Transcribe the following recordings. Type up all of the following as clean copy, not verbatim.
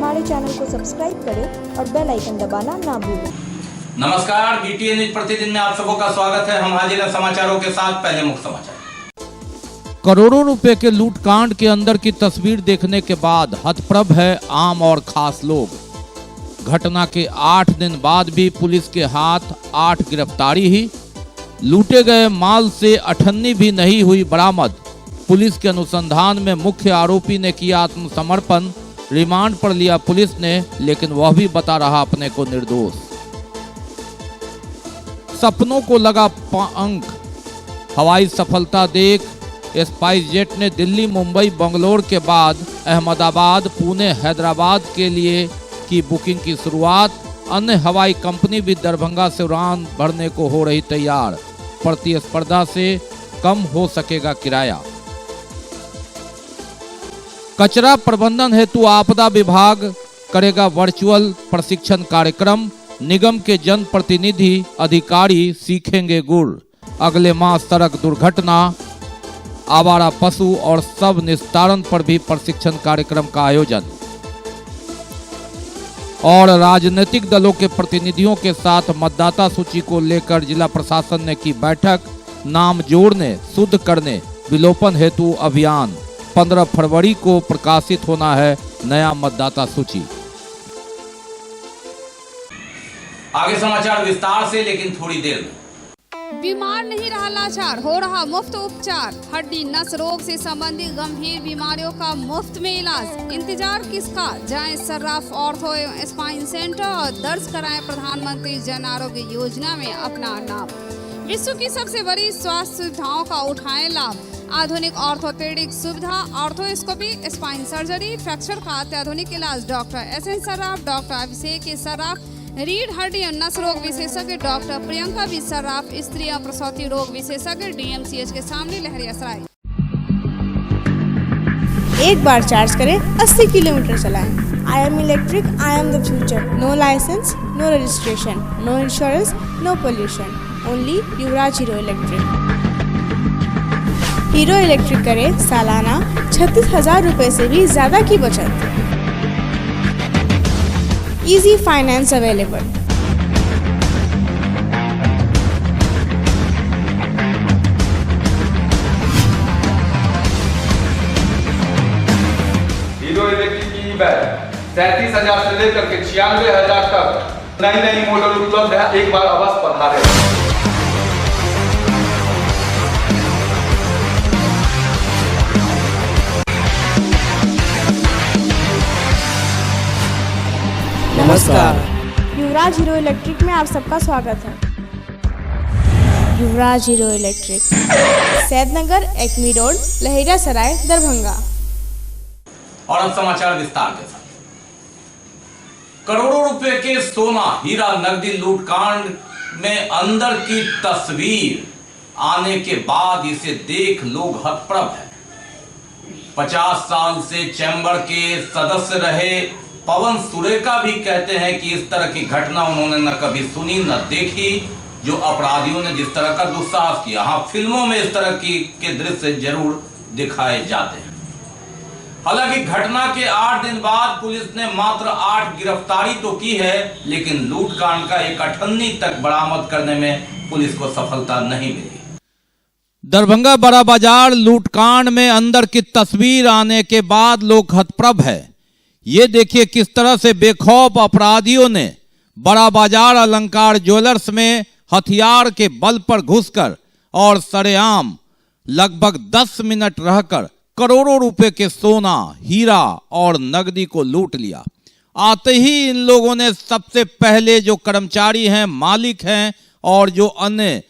हमारे चैनल को सब्सक्राइब करें और बेल आइकन दबाना ना भूलें। नमस्कार, बीटीएन न्यूज प्रतिदिन में आप सबों का स्वागत है। हम हाजिर हैं समाचारों के साथ। पहले मुख्य समाचार। करोड़ों रुपए के लूटकांड के अंदर की तस्वीर देखने के बाद हतप्रभ है आम और खास लोग। घटना के 8 दिन बाद भी पुलिस के हाथ 8 गिरफ्तारी ही। लूटे गए माल से अठन्नी भी नहीं हुई बरामद। पुलिस के अनुसंधान में मुख्य आरोपी ने किया आत्मसमर्पण। रिमांड पर लिया पुलिस ने, लेकिन वह भी बता रहा अपने को निर्दोष। सपनों को लगा अंक। हवाई सफलता देख स्पाइस जेट ने दिल्ली, मुंबई, बंगलोर के बाद अहमदाबाद, पुणे, हैदराबाद के लिए की बुकिंग की शुरुआत। अन्य हवाई कंपनी भी दरभंगा से उड़ान भरने को हो रही तैयार। प्रतिस्पर्धा से कम हो सकेगा किराया। कचरा प्रबंधन हेतु आपदा विभाग करेगा वर्चुअल प्रशिक्षण कार्यक्रम। निगम के जनप्रतिनिधि अधिकारी सीखेंगे गुर। अगले माह सड़क दुर्घटना, आवारा पशु और शव निस्तारण पर भी प्रशिक्षण कार्यक्रम का आयोजन। और राजनीतिक दलों के प्रतिनिधियों के साथ मतदाता सूची को लेकर जिला प्रशासन ने की बैठक। नाम जोड़ने, शुद्ध करने, विलोपन हेतु अभियान। 15 फरवरी को प्रकाशित होना है नया मतदाता सूची। आगे समाचार विस्तार से, लेकिन थोड़ी देर में। बीमार नहीं रहा लाचार, हो रहा मुफ्त उपचार। हड्डी नस रोग से संबंधित गंभीर बीमारियों का मुफ्त में इलाज। इंतजार किसका, जाएं सर्राफ ऑर्थो एवं स्पाइन सेंटर और दर्ज कराएं प्रधानमंत्री जन आरोग्य योजना में अपना नाम। विश्व की सबसे बड़ी स्वास्थ्य सुविधाओं का उठाएं लाभ। आधुनिक ऑर्थोपेडिक सुविधा, ऑर्थोस्कोपी, स्पाइन सर्जरी, फ्रैक्चर का अत्याधुनिक इलाज। डॉक्टर SN सर्राफ, डॉक्टर अभिषेक सर्राफ, रीढ़ हड्डी और नस रोग विशेषज्ञ डॉक्टर प्रियंका बी सर्राफ, स्त्री और प्रसूति रोग विशेषज्ञ DMCH के सामने लहरियासराय। एक बार चार्ज करें, 80 किलोमीटर चलाएं। I am electric, I am the future. No license, no registration, no insurance, no pollution. Only Yuvraj Hero electric. Hero electric करें सालाना 36,000 रुपए से भी ज्यादा की बचत। Easy finance available. Hero electric की बैग 37,000 से लेकर के 96,000 तक नई नई मॉडल उपलब्ध है। एक बार अवश्य पधारें। नमस्कार, युवराज हीरो इलेक्ट्रिक में आप सबका स्वागत है। Yuvraj Hero Electric, Saidnagar, Acme road, Laheriasarai, Darbhanga. और अब समाचार विस्तार के साथ। करोड़ों रुपए के सोना, हीरा, नकदी लूटकांड में अंदर की तस्वीर आने के बाद इसे देख लोग हतप्रभ है। 50 साल से चैम्बर के सदस्य रहे पवन सुरेका भी कहते हैं कि इस तरह की घटना उन्होंने न कभी सुनी न देखी, जो अपराधियों ने जिस तरह का दुस्साहस किया। हाँ, फिल्मों में इस तरह के दृश्य जरूर दिखाए जाते हैं। हालांकि घटना के 8 दिन बाद पुलिस ने मात्र 8 गिरफ्तारी तो की है, लेकिन लूटकांड का एक अठन्नी तक बरामद करने में पुलिस को सफलता नहीं मिली। दरभंगा बड़ा बाजार लूटकांड में अंदर की तस्वीर आने के बाद लोग हतप्रभ है। ये देखिए किस तरह से बेखौफ अपराधियों ने बड़ा बाजार अलंकार ज्वेलर्स में हथियार के बल पर घुसकर और सरेआम लगभग 10 मिनट रहकर करोड़ों रुपए के सोना, हीरा और नकदी को लूट लिया। आते ही इन लोगों ने सबसे पहले जो कर्मचारी हैं, मालिक हैं और जो अन्य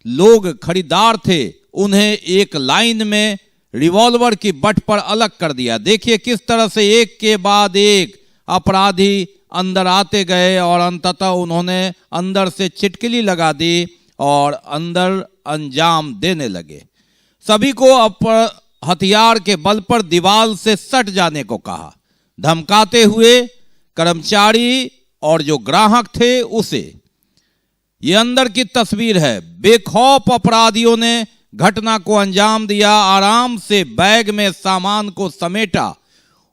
लोग खरीदार थे, उन्हें एक लाइन में रिवॉल्वर की बट पर अलग कर दिया। देखिए किस तरह से एक के बाद एक अपराधी अंदर आते गए और अंततः उन्होंने अंदर से चिटकिली लगा दी और अंदर अंजाम देने लगे। सभी को हथियार के बल पर दीवार से सट जाने को कहा, धमकाते हुए कर्मचारी और जो ग्राहक थे उसे। ये अंदर की तस्वीर है। बेखौफ अपराधियों ने घटना को अंजाम दिया। आराम से बैग में सामान को समेटा।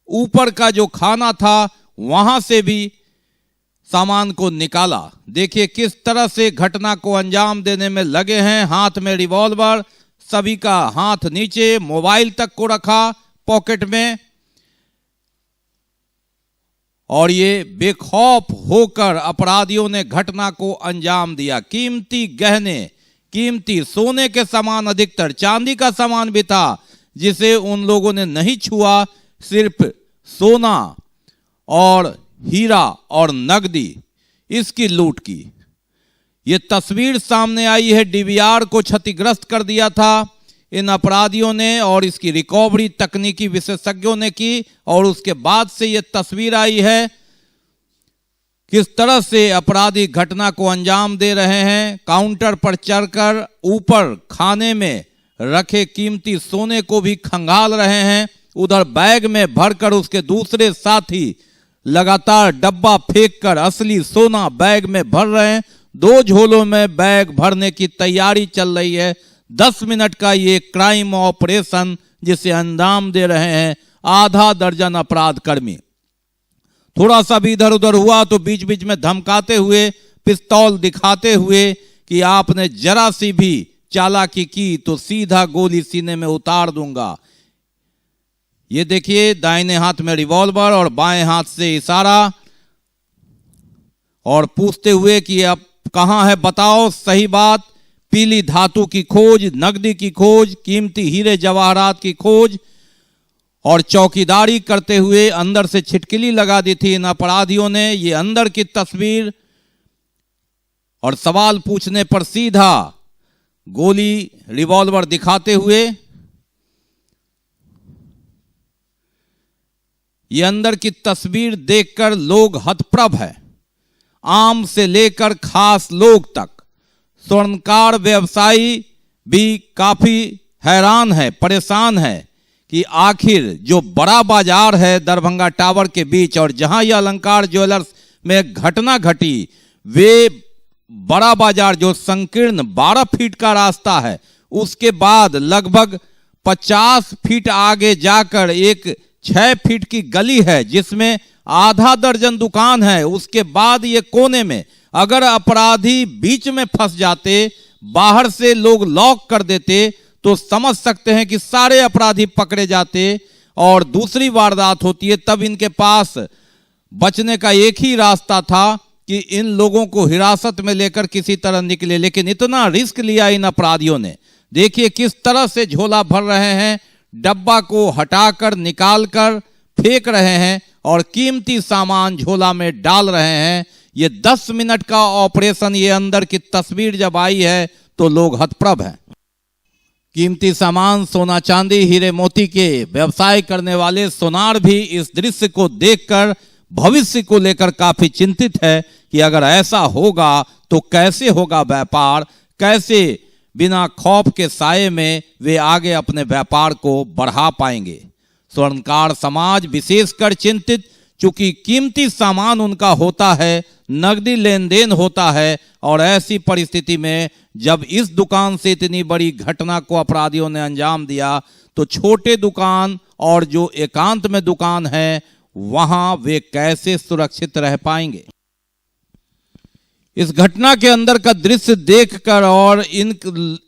ऊपर का जो खाना था वहां से भी सामान को निकाला। देखिए किस तरह से घटना को अंजाम देने में लगे हैं। हाथ में रिवॉल्वर, सभी का हाथ नीचे, मोबाइल तक को रखा पॉकेट में, और ये बेखौफ होकर अपराधियों ने घटना को अंजाम दिया। कीमती गहने, कीमती सोने के सामान, अधिकतर चांदी का सामान भी था जिसे उन लोगों ने नहीं छुआ, सिर्फ सोना और हीरा और नकदी, इसकी लूट की। ये तस्वीर सामने आई है, डीवीआर को क्षतिग्रस्त कर दिया था इन अपराधियों ने, और इसकी रिकवरी तकनीकी विशेषज्ञों ने की, और उसके बाद से ये तस्वीर आई है किस तरह से अपराधी घटना को अंजाम दे रहे हैं। काउंटर पर चढ़कर ऊपर खाने में रखे कीमती सोने को भी खंगाल रहे हैं। उधर बैग में भरकर उसके दूसरे साथी लगातार डब्बा फेंककर असली सोना बैग में भर रहे हैं। 2 झोलों में बैग भरने की तैयारी चल रही है। 10 मिनट का ये क्राइम ऑपरेशन जिसे अंजाम दे रहे हैं आधा दर्जन अपराध कर्मी। थोड़ा सा भी इधर उधर हुआ तो बीच बीच में धमकाते हुए, पिस्तौल दिखाते हुए कि आपने जरा सी भी चालाकी की तो सीधा गोली सीने में उतार दूंगा। ये देखिए, दाहिने हाथ में रिवॉल्वर और बाएं हाथ से इशारा, और पूछते हुए कि अब कहां है बताओ सही बात। पीली धातु की खोज, नकदी की खोज, कीमती हीरे जवाहरात की खोज, और चौकीदारी करते हुए अंदर से छिटकिली लगा दी थी इन अपराधियों ने। ये अंदर की तस्वीर, और सवाल पूछने पर सीधा गोली रिवॉल्वर दिखाते हुए। ये अंदर की तस्वीर देखकर लोग हतप्रभ है, आम से लेकर खास लोग तक। स्वर्णकार व्यवसायी भी काफी हैरान है, परेशान है कि आखिर जो बड़ा बाजार है दरभंगा टावर के बीच, और जहां यह अलंकार ज्वेलर्स में घटना घटी, वे बड़ा बाजार जो संकीर्ण 12 फीट का रास्ता है, उसके बाद लगभग 50 फीट आगे जाकर एक 6 फीट की गली है जिसमें आधा दर्जन दुकान है। उसके बाद ये कोने में, अगर अपराधी बीच में फंस जाते, बाहर से लोग लॉक कर देते, तो समझ सकते हैं कि सारे अपराधी पकड़े जाते और दूसरी वारदात होती है। तब इनके पास बचने का एक ही रास्ता था कि इन लोगों को हिरासत में लेकर किसी तरह निकले, लेकिन इतना रिस्क लिया इन अपराधियों ने। देखिए किस तरह से झोला भर रहे हैं, डब्बा को हटाकर निकालकर फेंक रहे हैं और कीमती सामान झोला में डाल रहे हैं। ये 10 मिनट का ऑपरेशन, ये अंदर की तस्वीर जब आई है तो लोग हतप्रभ हैं। कीमती सामान, सोना चांदी, हीरे मोती के व्यवसाय करने वाले सोनार भी इस दृश्य को देखकर भविष्य को लेकर काफी चिंतित है कि अगर ऐसा होगा तो कैसे होगा व्यापार, कैसे बिना खौफ के साये में वे आगे अपने व्यापार को बढ़ा पाएंगे। स्वर्णकार समाज विशेषकर चिंतित, चूंकि कीमती सामान उनका होता है, नकदी लेन देन होता है, और ऐसी परिस्थिति में जब इस दुकान से इतनी बड़ी घटना को अपराधियों ने अंजाम दिया, तो छोटे दुकान और जो एकांत में दुकान है वहां वे कैसे सुरक्षित रह पाएंगे। इस घटना के अंदर का दृश्य देखकर और इन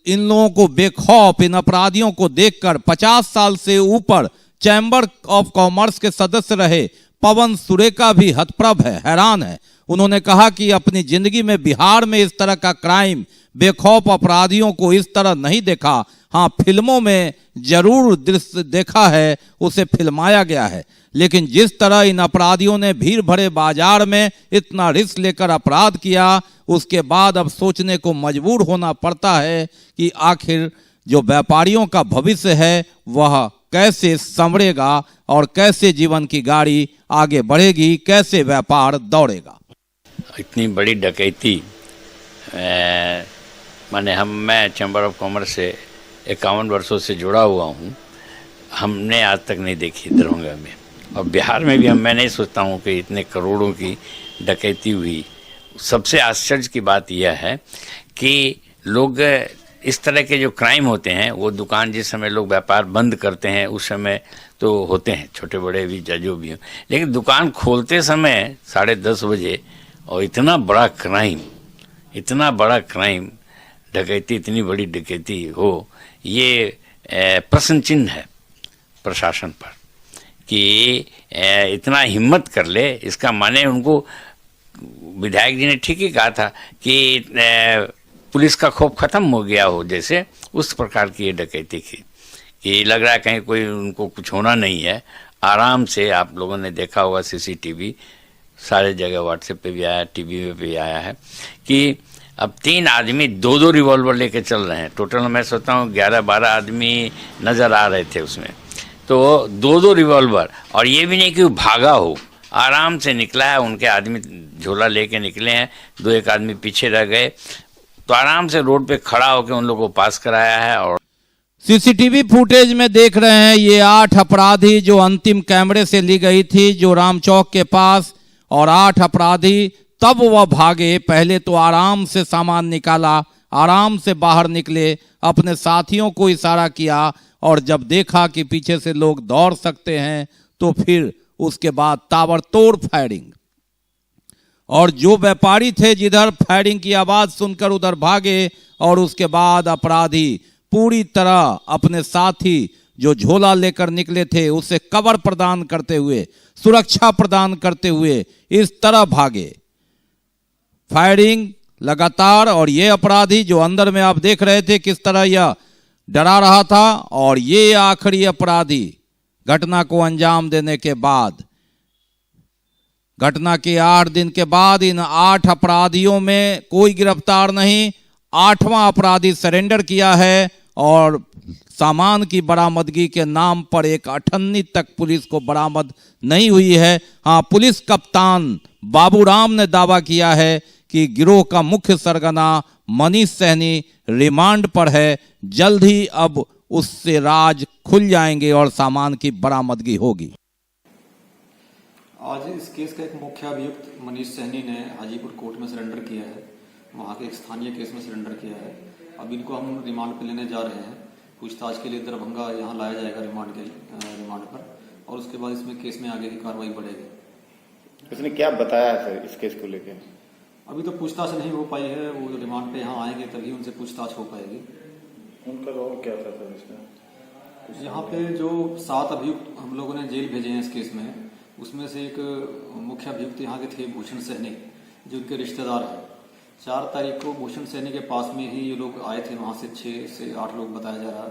लोगों को बेखौफ, इन अपराधियों को देखकर 50 साल से ऊपर चैम्बर ऑफ कॉमर्स के सदस्य रहे पवन सुरेका भी हतप्रभ है, हैरान है। उन्होंने कहा कि अपनी जिंदगी में बिहार में इस तरह का क्राइम, बेखौफ अपराधियों को इस तरह नहीं देखा। हाँ, फिल्मों में जरूर दृश्य देखा है, उसे फिल्माया गया है, लेकिन जिस तरह इन अपराधियों ने भीड़ भरे बाजार में इतना रिस्क लेकर अपराध किया, उसके बाद अब सोचने को मजबूर होना पड़ता है कि आखिर जो व्यापारियों का भविष्य है वह कैसे संवरेगा और कैसे जीवन की गाड़ी आगे बढ़ेगी, कैसे व्यापार दौड़ेगा। इतनी बड़ी डकैती मैं चैम्बर ऑफ कॉमर्स से 51 वर्षों से जुड़ा हुआ हूँ, हमने आज तक नहीं देखी दरभंगा में, और बिहार में भी मैं नहीं सोचता हूँ कि इतने करोड़ों की डकैती हुई। सबसे आश्चर्य की बात यह है कि लोग इस तरह के जो क्राइम होते हैं, वो दुकान जिस समय लोग व्यापार बंद करते हैं उस समय तो होते हैं, छोटे बड़े भी जो भी हों, लेकिन दुकान खोलते समय 10:30 बजे और इतना बड़ा क्राइम, डकैती, इतनी बड़ी डकैती हो, ये प्रश्न चिन्ह है प्रशासन पर कि इतना हिम्मत कर ले। इसका माने उनको विधायक जी ने ठीक ही कहा था कि पुलिस का खौफ खत्म हो गया हो, जैसे उस प्रकार की ये डकैती की कि लग रहा है कहीं कोई उनको कुछ होना नहीं है। आराम से आप लोगों ने देखा होगा CCTV सारे जगह, व्हाट्सएप पे भी आया, टीवी पे भी आया है कि अब 3 आदमी 2-2 रिवॉल्वर लेके चल रहे हैं। टोटल मैं सोचता हूँ 11-12 आदमी नज़र आ रहे थे उसमें, तो 2-2 रिवॉल्वर, और ये भी नहीं कि वो भागा हो, आराम से निकला है। उनके आदमी झोला लेके निकले हैं, 2-1 आदमी पीछे रह गए, तो आराम से रोड पे खड़ा होकर उन लोगों को पास कराया है। और CCTV फुटेज में देख रहे हैं ये 8 अपराधी जो अंतिम कैमरे से ली गई थी, जो राम चौक के पास, और 8 अपराधी तब वह भागे। पहले तो आराम से सामान निकाला, आराम से बाहर निकले, अपने साथियों को इशारा किया, और जब देखा कि पीछे से लोग दौड़ सकते हैं तो फिर उसके बाद ताबड़तोड़ फायरिंग। और जो व्यापारी थे जिधर फायरिंग की आवाज सुनकर उधर भागे, और उसके बाद अपराधी पूरी तरह अपने साथी जो झोला लेकर निकले थे उसे कवर प्रदान करते हुए, सुरक्षा प्रदान करते हुए इस तरह भागे। फायरिंग लगातार, और ये अपराधी जो अंदर में आप देख रहे थे किस तरह यह डरा रहा था, और ये आखिरी अपराधी घटना को अंजाम देने के बाद, घटना के 8 दिन के बाद इन 8 अपराधियों में कोई गिरफ्तार नहीं। 8वां अपराधी सरेंडर किया है, और सामान की बरामदगी के नाम पर एक 98 तक पुलिस को बरामद नहीं हुई है। हाँ, पुलिस कप्तान बाबूराम ने दावा किया है कि गिरोह का मुख्य सरगना मनीष सहनी रिमांड पर है। जल्द ही अब उससे राज खुल जाएंगे और सामान की बरामदगी होगी। आज इस केस का एक मुख्य अभियुक्त मनीष सहनी ने हाजीपुर कोर्ट में सरेंडर किया है, वहाँ के एक स्थानीय केस में सरेंडर किया है। अब इनको हम रिमांड पे लेने जा रहे हैं, पूछताछ के लिए दरभंगा यहाँ लाया जाएगा रिमांड पर, और उसके बाद इसमें केस में आगे की कार्रवाई बढ़ेगी। उसने क्या बताया सर इस केस को लेकर? अभी तो पूछताछ नहीं हो पाई है, वो रिमांड पे यहाँ आएंगे तभी उनसे पूछताछ हो पाएगी। उनका रोल क्या था सर इसमें? यहाँ पे जो 7 अभियुक्त हम लोगों ने जेल भेजे हैं इस केस में, उसमें से एक मुख्य अभियुक्त यहाँ के थे भूषण सहनी, जो उनके रिश्तेदार हैं। 4 तारीख को भूषण सहनी के पास में ही ये लोग आए थे, वहाँ से 6 से 8 लोग बताया जा रहा है।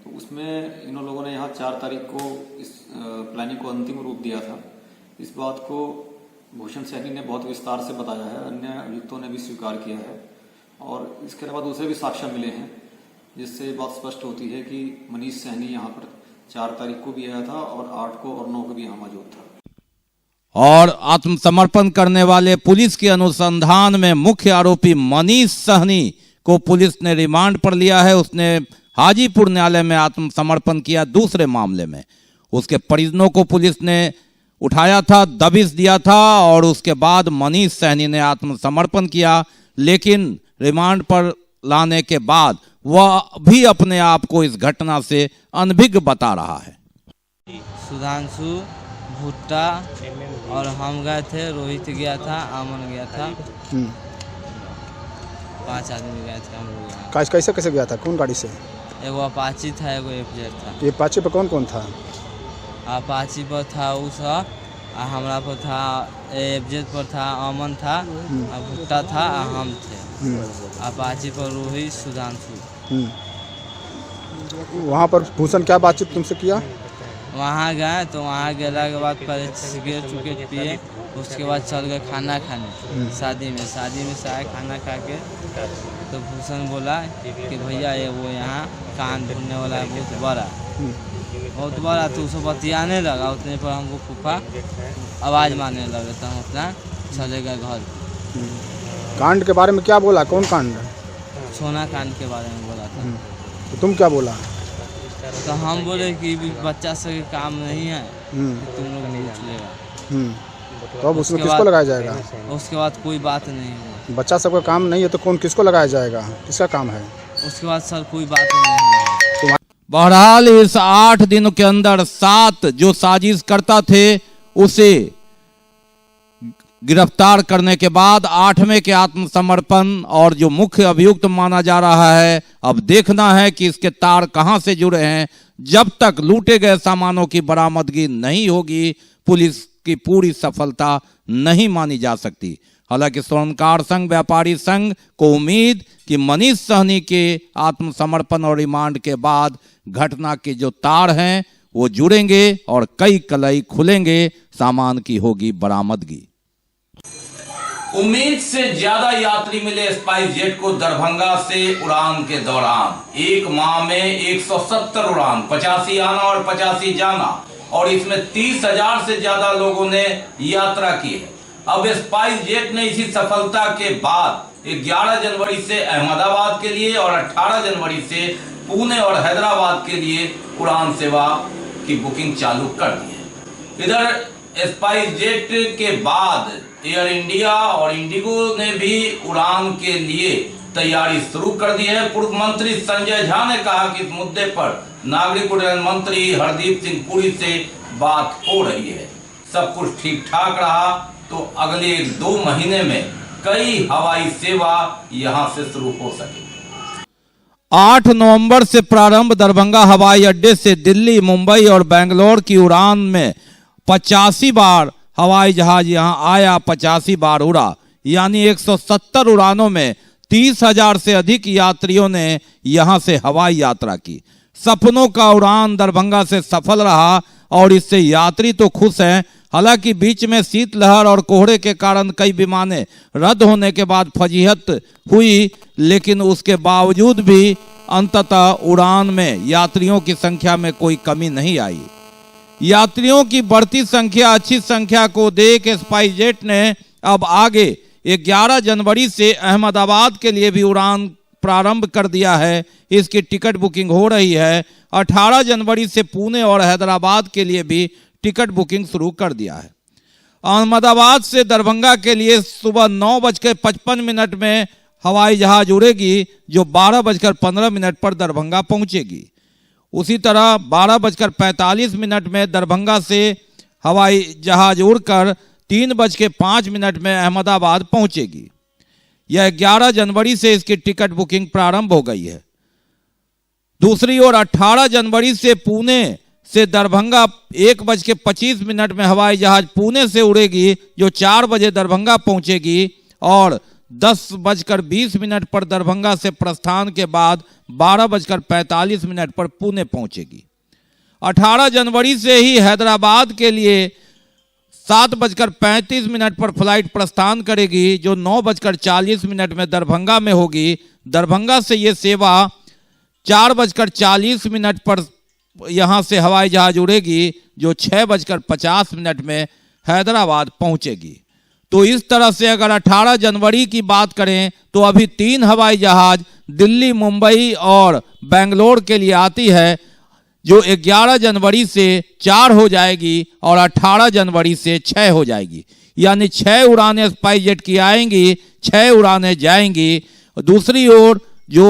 तो उसमें इन लोगों ने यहाँ 4 तारीख को इस प्लानिंग को अंतिम रूप दिया था। इस बात को भूषण सहनी ने बहुत विस्तार से बताया है, अन्य अभियुक्तों ने भी स्वीकार किया है, और इसके अलावा दूसरे भी साक्ष्य मिले हैं, जिससे बात स्पष्ट होती है कि मनीष सहनी यहाँ पर 4 तारीख को भी आया था, और 8 को और 9 को भी यहाँ मौजूद था। और आत्मसमर्पण करने वाले पुलिस के अनुसंधान में मुख्य आरोपी मनीष सहनी को पुलिस ने रिमांड पर लिया है। उसने हाजीपुर न्यायालय में आत्मसमर्पण किया। दूसरे मामले में उसके परिजनों को पुलिस ने उठाया था, दबिश दिया था, और उसके बाद मनीष सहनी ने आत्मसमर्पण किया। लेकिन रिमांड पर लाने के बाद वह भी अपने आप को इस घटना से अनभिज्ञ बता रहा है। सुधांशु, भुट्टा और हम गए थे, रोहित गया था, आमन गया था, 5 आदमी गए थे हम लोग। कैसे कैसे गया था, कौन गाड़ी से? एगो अपाची था, एगो FZ था। ये अपाची पे कौन कौन था? अपाची पर था उषा, हमरा पर था, FZ पर था अमन था, भुट्टा था, हम थे। अपाची पर रोहित, सुधांशु। वहाँ पर भूषण क्या बातचीत तुमसे किया? वहाँ गए तो वहाँ गेला के बाद पहले सिगरेट पिए, उसके बाद चल गए खाना खाने शादी में से आए खाना खा के, तो भूषण बोला कि भैया ये वो यहाँ कान ढूंढने वाला है बहुत बड़ा, तो उसे बतियाने लगा। उतने पर हमको फूफा आवाज़ मारने लगे, तो हम अपना चले गए घर। कांड के बारे में क्या बोला? कौन कांड? सोना कांड के बारे में बोला था। तो तुम क्या बोला? तो हम बोले कि बच्चा से काम नहीं है, तुम लोग नहीं चलेगा। तो अब उसमें किसको लगाया जाएगा? उसके बाद कोई बात नहीं हुआ। बच्चा सबका काम नहीं है तो कौन किसको लगाया जाएगा? किसका काम है? उसके बाद सर कोई बात नहीं है। बहरहाल इस 8 दिनों के अंदर 7 जो साजिश करता थे उसे गिरफ्तार करने के बाद 8वें के आत्मसमर्पण और जो मुख्य अभियुक्त माना जा रहा है, अब देखना है कि इसके तार कहां से जुड़े हैं। जब तक लूटे गए सामानों की बरामदगी नहीं होगी, पुलिस की पूरी सफलता नहीं मानी जा सकती। हालांकि स्वर्णकार संघ, व्यापारी संघ को उम्मीद कि मनीष सहनी के आत्मसमर्पण और रिमांड के बाद घटना के जो तार हैं वो जुड़ेंगे और कई कलई खुलेंगे, सामान की होगी बरामदगी। उम्मीद से ज्यादा यात्री मिले स्पाइस जेट को दरभंगा से उड़ान के दौरान। एक माह में 170 उड़ान, 85 आना और 85 जाना, और इसमें 30,000 से ज्यादा लोगों ने यात्रा की है। अब स्पाइस जेट ने इसी सफलता के बाद 11 जनवरी से अहमदाबाद के लिए और 18 जनवरी से पुणे और हैदराबाद के लिए उड़ान सेवा की बुकिंग चालू कर दी है। इधर स्पाइस जेट के बाद एयर इंडिया और इंडिगो ने भी उड़ान के लिए तैयारी शुरू कर दी है। पूर्व मंत्री संजय झा ने कहा कि इस मुद्दे पर नागरिक उड्डयन मंत्री हरदीप सिंह पुरी से बात हो रही है। सब कुछ ठीक ठाक रहा तो अगले 2 महीने में कई हवाई सेवा यहां से शुरू हो सकेगी। 8 नवंबर से प्रारंभ दरभंगा हवाई अड्डे से दिल्ली, मुंबई और बेंगलोर की उड़ान में 85 बार हवाई जहाज यहां आया, 85 बार उड़ा, यानी 170 उड़ानों में 30,000 से अधिक यात्रियों ने यहां से हवाई यात्रा की। सपनों का उड़ान दरभंगा से सफल रहा और इससे यात्री तो खुश हैं। हालांकि बीच में शीतलहर और कोहरे के कारण कई विमानें रद्द होने के बाद फजीहत हुई, लेकिन उसके बावजूद भी अंततः उड़ान में यात्रियों की संख्या में कोई कमी नहीं आई। यात्रियों की बढ़ती संख्या, अच्छी संख्या को देख स्पाइस जेट ने अब आगे 11 जनवरी से अहमदाबाद के लिए भी उड़ान प्रारंभ कर दिया है। इसकी टिकट बुकिंग हो रही है। 18 जनवरी से पुणे और हैदराबाद के लिए भी टिकट बुकिंग शुरू कर दिया है। अहमदाबाद से दरभंगा के लिए सुबह 9:55 में हवाई जहाज उड़ेगी, जो 12:15 पर दरभंगा पहुंचेगी। उसी तरह 12:45 में दरभंगा से हवाई जहाज उड़कर 3:05 में अहमदाबाद पहुंचेगी। यह 11 जनवरी से इसकी टिकट बुकिंग प्रारंभ हो गई है। दूसरी ओर 18 जनवरी से पुणे से दरभंगा 1:25 में हवाई जहाज पुणे से उड़ेगी, जो 4 बजे दरभंगा पहुंचेगी और 10:20 पर दरभंगा से प्रस्थान के बाद 12:45 पर पुणे पहुंचेगी। 18 जनवरी से ही हैदराबाद के लिए 7:35 पर फ्लाइट प्रस्थान करेगी, जो 9:40 में दरभंगा में होगी। दरभंगा से ये सेवा 4:40 पर यहां से हवाई जहाज उड़ेगी, जो 6:50 में हैदराबाद पहुंचेगी। तो इस तरह से अगर 18 जनवरी की बात करें तो अभी 3 हवाई जहाज दिल्ली, मुंबई और बेंगलोर के लिए आती है, जो 11 जनवरी से 4 हो जाएगी और 18 जनवरी से 6 हो जाएगी। यानी 6 उड़ानें स्पाइस जेट की आएंगी, 6 उड़ानें जाएंगी। दूसरी ओर जो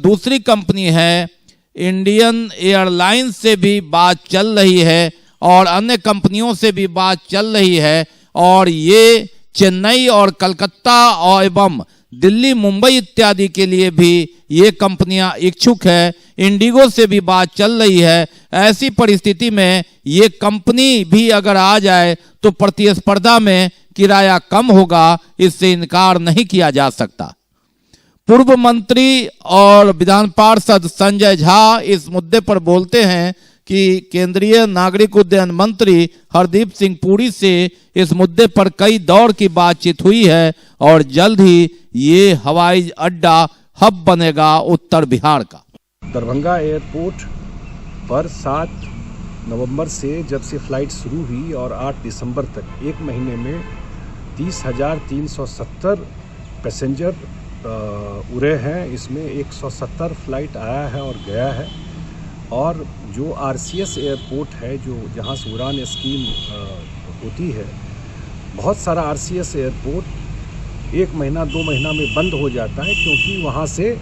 दूसरी कंपनी है इंडियन एयरलाइंस से भी बात चल रही है और अन्य कंपनियों से भी बात चल रही है, और ये चेन्नई और कलकत्ता और एवं दिल्ली, मुंबई इत्यादि के लिए भी ये कंपनियां इच्छुक है। इंडिगो से भी बात चल रही है। ऐसी परिस्थिति में ये कंपनी भी अगर आ जाए तो प्रतिस्पर्धा में किराया कम होगा, इससे इनकार नहीं किया जा सकता। पूर्व मंत्री और विधान पार्षद संजय झा इस मुद्दे पर बोलते हैं कि केंद्रीय नागरिक उड्डयन मंत्री हरदीप सिंह पुरी से इस मुद्दे पर कई दौर की बातचीत हुई है और जल्द ही ये हवाई अड्डा हब बनेगा उत्तर बिहार का। दरभंगा एयरपोर्ट पर 7 नवंबर से जब से फ्लाइट शुरू हुई और 8 दिसंबर तक 1 महीने में 30,370 पैसेंजर उड़े हैं। इसमें 170 फ्लाइट आया है और गया है। और जो आरसीएस एयरपोर्ट है, जो जहाँ से उड़ान स्कीम होती है, बहुत सारा आरसीएस एयरपोर्ट 1 महीना 2 महीना में बंद हो जाता है, क्योंकि वहाँ से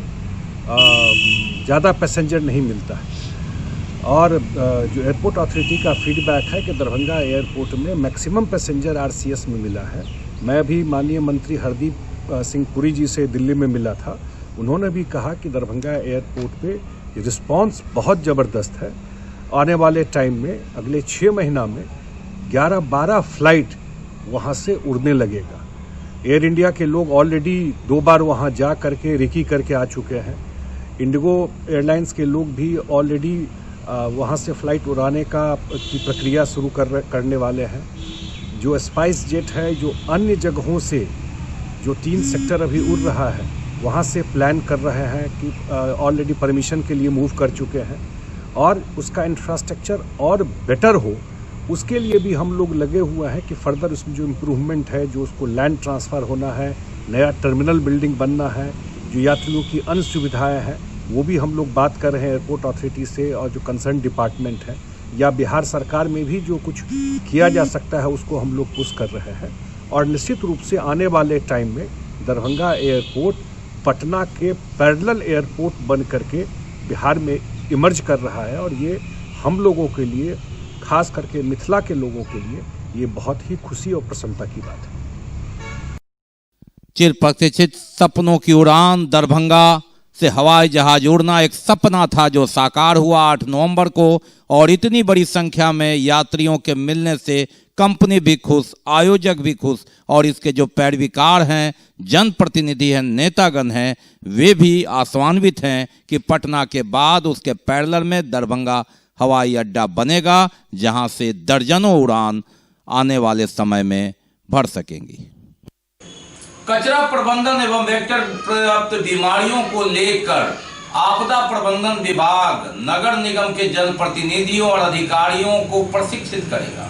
ज़्यादा पैसेंजर नहीं मिलता है। और जो एयरपोर्ट अथॉरिटी का फीडबैक है कि दरभंगा एयरपोर्ट में मैक्सिमम पैसेंजर आरसीएस में मिला है। मैं भी माननीय मंत्री हरदीप सिंह पुरी जी से दिल्ली में मिला था, उन्होंने भी कहा कि दरभंगा एयरपोर्ट पे रिस्पांस बहुत ज़बरदस्त है। आने वाले टाइम में अगले 6 महीना में 11-12 फ्लाइट वहाँ से उड़ने लगेगा। एयर इंडिया के लोग ऑलरेडी 2 बार वहाँ जा करके रेकी करके आ चुके हैं। इंडिगो एयरलाइंस के लोग भी ऑलरेडी वहाँ से फ्लाइट उड़ाने की प्रक्रिया शुरू करने वाले हैं। जो स्पाइस जेट है, जो अन्य जगहों से जो 3 सेक्टर अभी उड़ रहा है, वहाँ से प्लान कर रहे हैं कि ऑलरेडी परमिशन के लिए मूव कर चुके हैं और उसका इंफ्रास्ट्रक्चर और बेटर हो, उसके लिए भी हम लोग लगे हुए हैं कि फर्दर उसमें जो इम्प्रूवमेंट है, जो उसको लैंड ट्रांसफ़र होना है, नया टर्मिनल बिल्डिंग बनना है, जो यात्रियों की अन्य सुविधाएँ हैं, वो भी हम लोग बात कर रहे हैं एयरपोर्ट अथॉरिटी से और जो कंसर्न डिपार्टमेंट है या बिहार सरकार में भी जो कुछ किया जा सकता है उसको हम लोग पुश कर रहे हैं। और निश्चित रूप से आने वाले टाइम में दरभंगा एयरपोर्ट पटना के पैरेलल एयरपोर्ट बन करके बिहार में इमर्ज कर रहा है और ये हम लोगों के लिए, खास करके मिथिला के लोगों के लिए, ये बहुत ही खुशी और प्रसन्नता की बात है। चिर प्रतीक्षित सपनों की उड़ान दरभंगा से हवाई जहाज उड़ना एक सपना था जो साकार हुआ 8 नवंबर को, और इतनी बड़ी संख्या में यात्रियों के मिलने से कंपनी भी खुश, आयोजक भी खुश, और इसके जो पैरवीकार हैं, जनप्रतिनिधि हैं, नेतागण हैं, वे भी आशान्वित हैं कि पटना के बाद उसके पैरेलल में दरभंगा हवाई अड्डा बनेगा, जहां से दर्जनों उड़ान आने वाले समय में भर सकेंगी। कचरा प्रबंधन एवं वेक्टर प्राप्त बीमारियों को लेकर आपदा प्रबंधन विभाग नगर निगम के जनप्रतिनिधियों और अधिकारियों को प्रशिक्षित करेगा।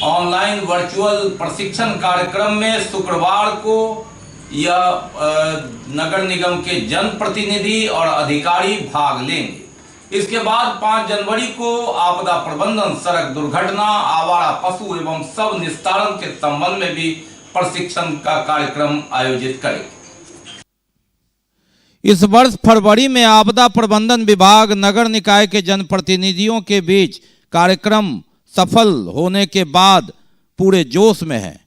ऑनलाइन वर्चुअल प्रशिक्षण कार्यक्रम में शुक्रवार को यह नगर निगम के जनप्रतिनिधि और अधिकारी भाग लेंगे। इसके बाद 5 जनवरी को आपदा प्रबंधन, सड़क दुर्घटना, आवारा पशु एवं शव निस्तारण के संबंध में भी प्रशिक्षण का कार्यक्रम आयोजित करें। इस वर्ष फरवरी में आपदा प्रबंधन विभाग नगर निकाय के जनप्रतिनिधियों के बीच कार्यक्रम सफल होने के बाद पूरे जोश में है।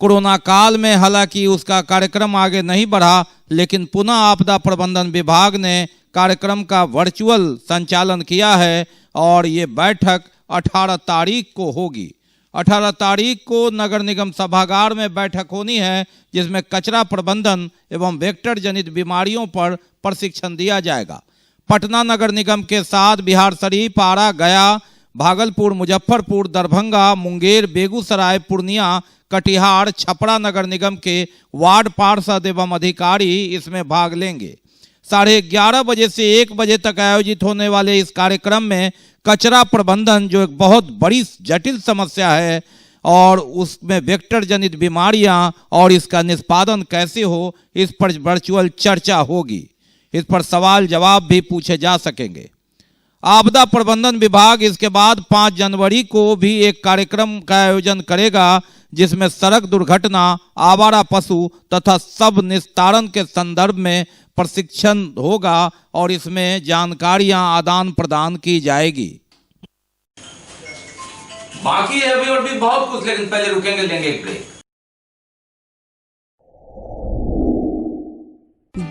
कोरोना काल में हालांकि उसका कार्यक्रम आगे नहीं बढ़ा, लेकिन पुनः आपदा प्रबंधन विभाग ने कार्यक्रम का वर्चुअल संचालन किया है और ये बैठक 18 तारीख को होगी। 18 तारीख को नगर निगम सभागार में बैठक होनी है, जिसमें कचरा प्रबंधन एवं वेक्टर जनित बीमारियों पर प्रशिक्षण दिया जाएगा। पटना नगर निगम के साथ बिहारशरीफ, आरा, गया, भागलपुर, मुजफ्फरपुर, दरभंगा, मुंगेर, बेगूसराय, पूर्णिया, कटिहार, छपरा नगर निगम के वार्ड पार्षद एवं अधिकारी इसमें भाग लेंगे। 11:30 बजे से 1 बजे तक आयोजित होने वाले इस कार्यक्रम में कचरा प्रबंधन, जो एक बहुत बड़ी जटिल समस्या है, और उसमें वेक्टर जनित बीमारियां और इसका निष्पादन कैसे हो, इस पर वर्चुअल चर्चा होगी। इस पर सवाल जवाब भी पूछे जा सकेंगे। आपदा प्रबंधन विभाग इसके बाद 5 जनवरी को भी एक कार्यक्रम का आयोजन करेगा, जिसमें सड़क दुर्घटना, आवारा पशु तथा शव निस्तारण के संदर्भ में प्रशिक्षण होगा और इसमें जानकारियां आदान प्रदान की जाएगी। बाकी है अभी और भी बहुत कुछ, लेकिन पहले रुकेंगे, लेंगे एक break.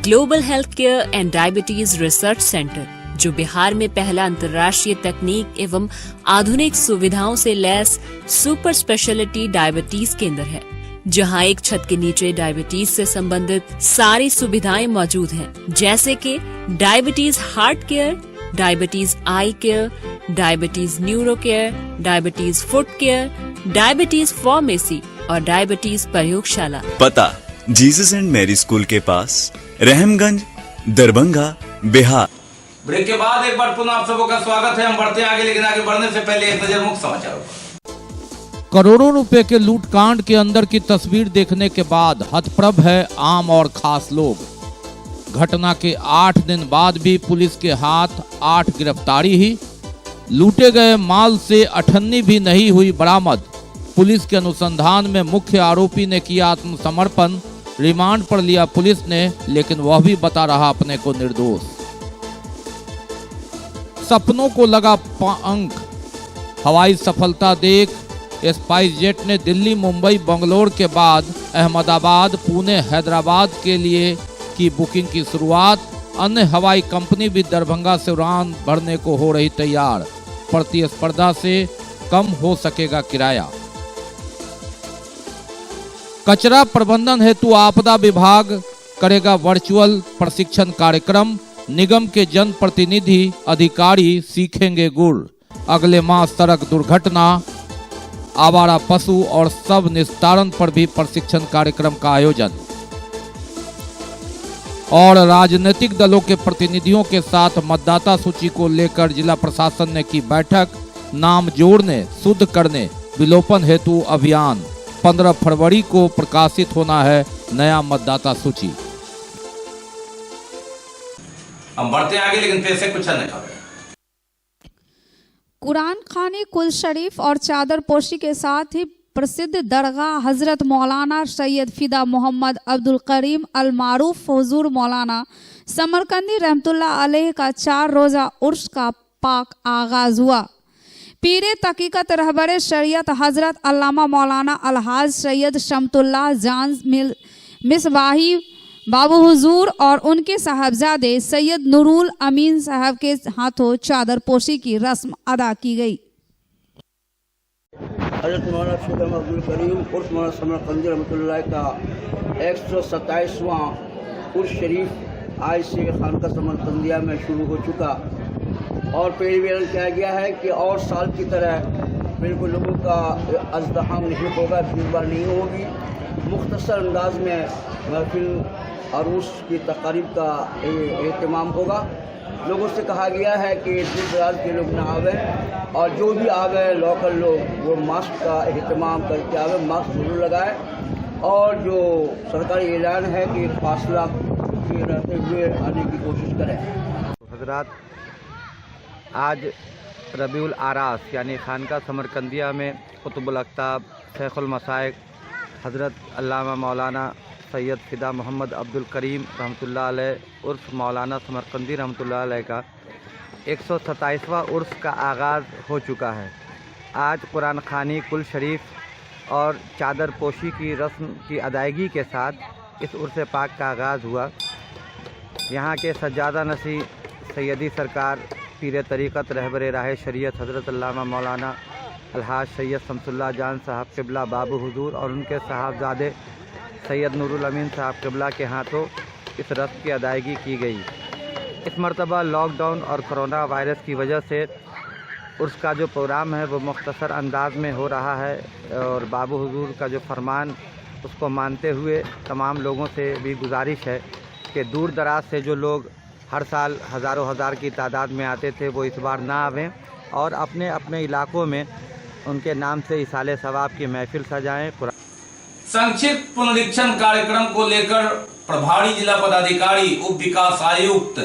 Global health care and diabetes research centre, जो बिहार में पहला अंतर्राष्ट्रीय तकनीक एवं आधुनिक सुविधाओं से लैस सुपर स्पेशलिटी डायबिटीज केंद्र है, जहां एक छत के नीचे डायबिटीज से संबंधित सारी सुविधाएं मौजूद हैं, जैसे कि diabetes heart care, diabetes eye care, diabetes neuro care, diabetes foot care, diabetes pharmacy और डायबिटीज प्रयोगशाला। पता जीसस एंड मैरी स्कूल के पास, रहमगंज, दरभंगा, बिहार। ब्रेक के बाद एक बार पुनः आप सबों का स्वागत है। हम बढ़ते हैं आगे, लेकिन आगे बढ़ने से पहले एक नजर मुख्य समाचारों पर। करोड़ों रुपए के लूटकांड के अंदर की तस्वीर देखने के बाद हतप्रभ है आम और खास लोग। घटना के 8 दिन बाद भी पुलिस के हाथ 8 गिरफ्तारी ही। लूटे गए माल से अठन्नी भी नहीं हुई बरामद। पुलिस के अनुसंधान में मुख्य आरोपी ने किया आत्मसमर्पण। रिमांड पर लिया पुलिस ने, लेकिन वह भी बता रहा अपने को निर्दोष। सपनों को लगा अंक। हवाई सफलता देख स्पाइस जेट ने दिल्ली, मुंबई, बंगलोर के बाद अहमदाबाद, पुणे, हैदराबाद के लिए की बुकिंग की शुरुआत। अन्य हवाई कंपनी भी दरभंगा से उड़ान भरने को हो रही तैयार। प्रतिस्पर्धा से कम हो सकेगा किराया। कचरा प्रबंधन हेतु आपदा विभाग करेगा वर्चुअल प्रशिक्षण कार्यक्रम। निगम के जनप्रतिनिधि अधिकारी सीखेंगे गुर। अगले माह सड़क दुर्घटना, आवारा पशु और शव निस्तारण पर भी प्रशिक्षण कार्यक्रम का आयोजन। और राजनीतिक दलों के प्रतिनिधियों के साथ मतदाता सूची को लेकर जिला प्रशासन ने की बैठक। नाम जोड़ने, शुद्ध करने, विलोपन हेतु अभियान। 15 फरवरी को प्रकाशित होना है नया मतदाता सूची। हम बढ़ते आगे, लेकिन फिर से कुछ अन्य खबर। कुरान खानी, कुल शरीफ और चादर पोशी के साथ ही प्रसिद्ध दरगाह हजरत मौलाना सैयद फिदा मोहम्मद अब्दुल करीम अल मारूफ हुजूर मौलाना समरकंदी रहमतुल्लाह अलैह का 4 रोजा उर्स का पाक आगाज हुआ। पीरे तकीकत रहबरे शरीयत हजरत अल्लामा मौलाना अलहाज सैयद शमतुल्लाह जान मिसबाही बाबू हुजूर और उनके साहबजादे सैयद नूरुल अमीन साहब के हाथों चादर पोशी की रस्म अदा की गई। हज़रत मौलाना फिदा अब्दुल करीम उर्स मौलाना समरकंदी रहमतुल्लाह का 127वां उर्स शरीफ आज से खानका समरकंदिया में शुरू हो चुका और पहले ऐलान किया गया है कि और साल की तरह बिल्कुल लोगों का अज़्दहाम नहीं होगा, इस बार नहीं होगी। मुख्तसर अंदाज में महफिल और उसकी तकारीब का एहतमाम होगा। लोगों से कहा गया है कि दूर दराज के लोग ना आवे और जो भी आवे लोकल लोग वो मास्क का एहतमाम करके आवे, मास्क जरूर लगाए और जो सरकारी ऐलान है कि फासला के रहते हुए आने की कोशिश करें। हजरात, आज रबीउल आरास यानी खानका समरकंदिया में कुतुबुल अख्ताब शेखुल मसाइक हज़रत अल्लामा मौलाना सैयद फिदा मोहम्मद अब्दुल करीम रहमतुल्लाह अलैह उर्फ मौलाना समरकंदी रहमतुल्लाह अलैह का 127वां उर्स का आगाज़ हो चुका है। आज कुरान खानी, कुल शरीफ और चादर पोशी की रस्म की अदायगी के साथ इस उर्स पाक का आगाज़ हुआ। यहाँ के सज्जादा नसी सैयदी सरकार पीर तरीक़त रहबर राह शरीयत हज़रत अल्लामा मौलाना अलहाज सैयद शमसुल्लाह जान साहब क़िबला बाबू हुजूर और उनके साहबजादे सैयद नूरुल अमीन साहब क़िबला के हाथों इस रस्म की अदायगी की गई। इस मरतबा लॉकडाउन और कोरोना वायरस की वजह से उर्स का जो प्रोग्राम है वो मुख्तसर अंदाज में हो रहा है और बाबू हुजूर का जो फरमान उसको मानते हुए तमाम लोगों से भी गुजारिश है कि दूर दराज से जो लोग हर साल हज़ारों हज़ार की तादाद में आते थे वो इस बार ना आवें और अपने अपने इलाकों में उनके नाम से इसाले सवाब की महफिल सजाएं। संक्षिप्त पुनरीक्षण कार्यक्रम को लेकर प्रभारी जिला पदाधिकारी उप विकास आयुक्त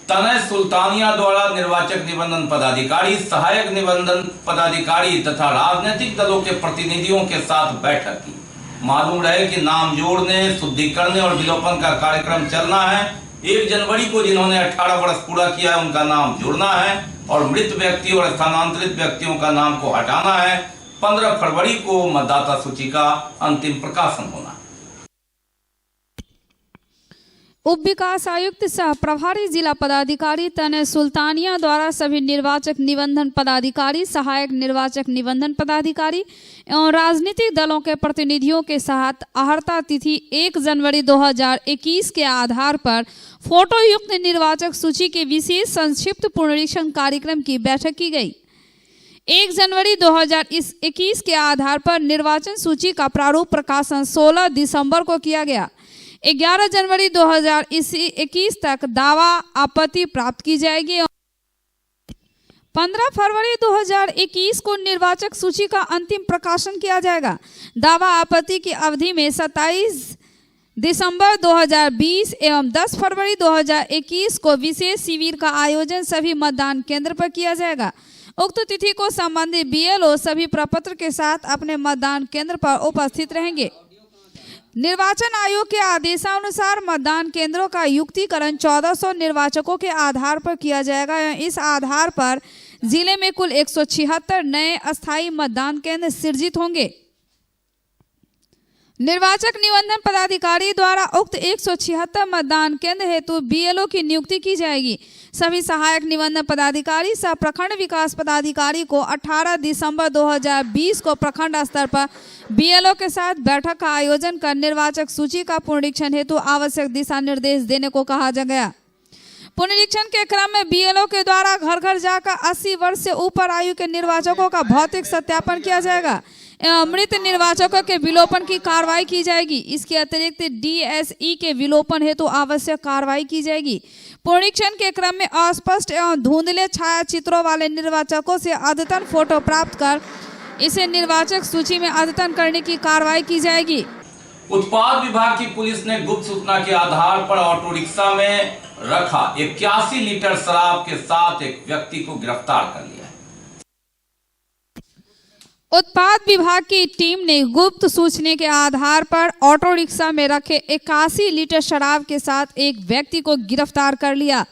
तनय सुल्तानिया द्वारा निर्वाचक निबंधन पदाधिकारी, सहायक निबंधन पदाधिकारी तथा राजनीतिक दलों के प्रतिनिधियों के साथ बैठक की। मालूम रहे कि नाम जोड़ने, शुद्धिकरण और विलोपन का कार्यक्रम चलना है। 1 जनवरी को जिन्होंने 18 वर्ष पूरा किया है उनका नाम जोड़ना है और मृत व्यक्ति और स्थानांतरित व्यक्तियों का नाम को हटाना है। 15 फरवरी को मतदाता सूची का अंतिम प्रकाशन होना है। उप विकास आयुक्त सह प्रभारी जिला पदाधिकारी तनय सुल्तानिया द्वारा सभी निर्वाचक निबंधन पदाधिकारी, सहायक निर्वाचक निबंधन पदाधिकारी एवं राजनीतिक दलों के प्रतिनिधियों के साथ आहर्ता तिथि 1 जनवरी 2021 के आधार पर फोटो युक्त निर्वाचक सूची के विशेष संक्षिप्त पुनरीक्षण कार्यक्रम की बैठक की गई। 1 जनवरी 2021 के आधार पर निर्वाचन सूची का प्रारूप प्रकाशन 16 दिसंबर को किया गया। 11 जनवरी 2021 तक दावा आपत्ति प्राप्त की जाएगी। 15 फरवरी 2021 को निर्वाचक सूची का अंतिम प्रकाशन किया जाएगा। दावा आपत्ति की अवधि में 27 दिसंबर 2020 एवं 10 फरवरी 2021 को विशेष शिविर का आयोजन सभी मतदान केंद्र पर किया जाएगा। उक्त तिथि को संबंधित BLO सभी प्रपत्र के साथ अपने मतदान केंद्र पर उपस्थित रहेंगे। निर्वाचन आयोग के आदेशानुसार मतदान केंद्रों का युक्तिकरण 1400 निर्वाचकों के आधार पर किया जाएगा। इस आधार पर जिले में कुल 176 नए अस्थायी मतदान केंद्र सृजित होंगे। निर्वाचक निबंधन पदाधिकारी द्वारा उक्त 176 मतदान केंद्र हेतु बीएलओ की नियुक्ति की जाएगी। सभी सहायक निबंधन पदाधिकारी सह प्रखंड विकास पदाधिकारी को 18 दिसंबर 2020 को प्रखंड स्तर पर बीएलओ के साथ बैठक का आयोजन कर निर्वाचक सूची का पुनरीक्षण हेतु आवश्यक दिशा निर्देश देने को कहा गया। पुनरीक्षण के क्रम में बीएलओ के द्वारा घर घर जाकर 80 वर्ष से ऊपर आयु के निर्वाचकों का भौतिक सत्यापन किया जाएगा एवं मृत निर्वाचकों के विलोपन की कार्रवाई की जाएगी। इसके अतिरिक्त डीएसई के विलोपन हेतु आवश्यक कार्रवाई की जाएगी। पुनरीक्षण के क्रम में अस्पष्ट एवं धुंधले छाया चित्रों वाले निर्वाचकों से अद्यतन फोटो प्राप्त कर इसे निर्वाचक सूची में अद्यतन करने की कार्रवाई की जाएगी। उत्पाद विभाग की पुलिस ने गुप्त सूचना के आधार पर ऑटो रिक्शा में रखा 81 लीटर शराब के साथ एक व्यक्ति को गिरफ्तार कर लिया। उत्पाद विभाग की टीम ने गुप्त सूचना के आधार पर ऑटो रिक्शा में रखे 81 लीटर शराब के साथ एक व्यक्ति को गिरफ्तार कर लिया।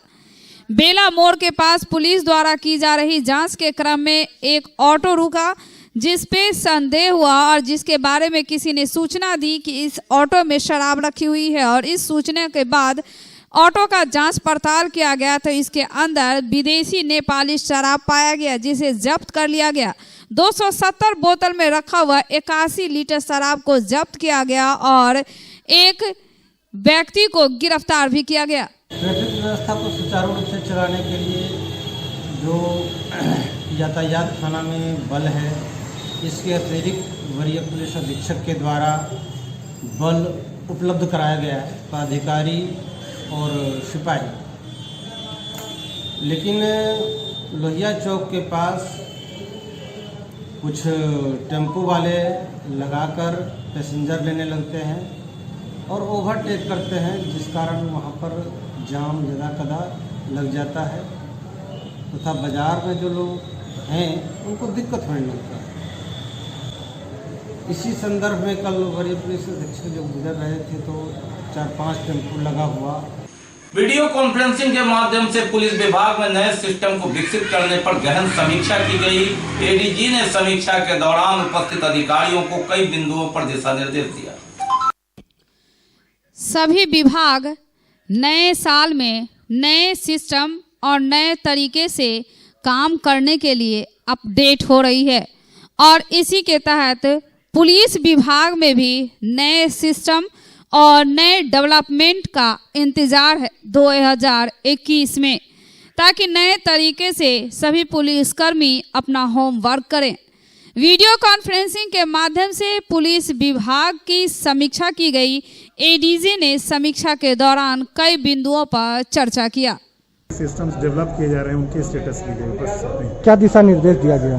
बेला मोड़ के पास पुलिस द्वारा की जा रही जांच के क्रम में एक ऑटो रुका जिस पे संदेह हुआ और जिसके बारे में किसी ने सूचना दी कि इस ऑटो में शराब रखी हुई है और इस सूचना के बाद ऑटो का जांच पड़ताल किया गया तो इसके अंदर विदेशी नेपाली शराब पाया गया जिसे जब्त कर लिया गया। 270 बोतल में रखा हुआ 81 लीटर शराब को जब्त किया गया और एक व्यक्ति को गिरफ्तार भी किया गया। ट्रैफिक व्यवस्था को सुचारू रूप से चलाने के लिए जो यातायात थाना में बल है, इसके अतिरिक्त वरीय पुलिस अधीक्षक के द्वारा बल उपलब्ध कराया गया है, पदाधिकारी और सिपाही। लेकिन लोहिया चौक के पास कुछ टेम्पो वाले लगाकर पैसेंजर लेने लगते हैं और ओवरटेक करते हैं, जिस कारण वहाँ पर जाम जगह कदा लग जाता है तथा बाज़ार में जो लोग हैं उनको दिक्कत होने लगता है। इसी संदर्भ में कल वरीय पुलिस अधीक्षक जब गुजर रहे थे तो 4-5 टेम्पो लगा हुआ। वीडियो कॉन्फ्रेंसिंग के माध्यम से पुलिस विभाग में नए सिस्टम को विकसित करने पर गहन समीक्षा की गई। एडीजी ने समीक्षा के दौरान उपस्थित अधिकारियों को कई बिंदुओं पर दिशा निर्देश दिया। सभी विभाग नए साल में नए सिस्टम और नए तरीके से काम करने के लिए अपडेट हो रही है और इसी के तहत पुलिस विभाग में भी नए सिस्टम और नए डेवलपमेंट का इंतजार है 2021 में, ताकि नए तरीके से सभी पुलिसकर्मी अपना होमवर्क करें। वीडियो कॉन्फ्रेंसिंग के माध्यम से पुलिस विभाग की समीक्षा की गई। एडीजी ने समीक्षा के दौरान कई बिंदुओं पर चर्चा किया। सिस्टम्स डेवलप किए जा रहे हैं, उनके स्टेटस की गई उपस्थित। क्या दिशा निर्देश दिया गया?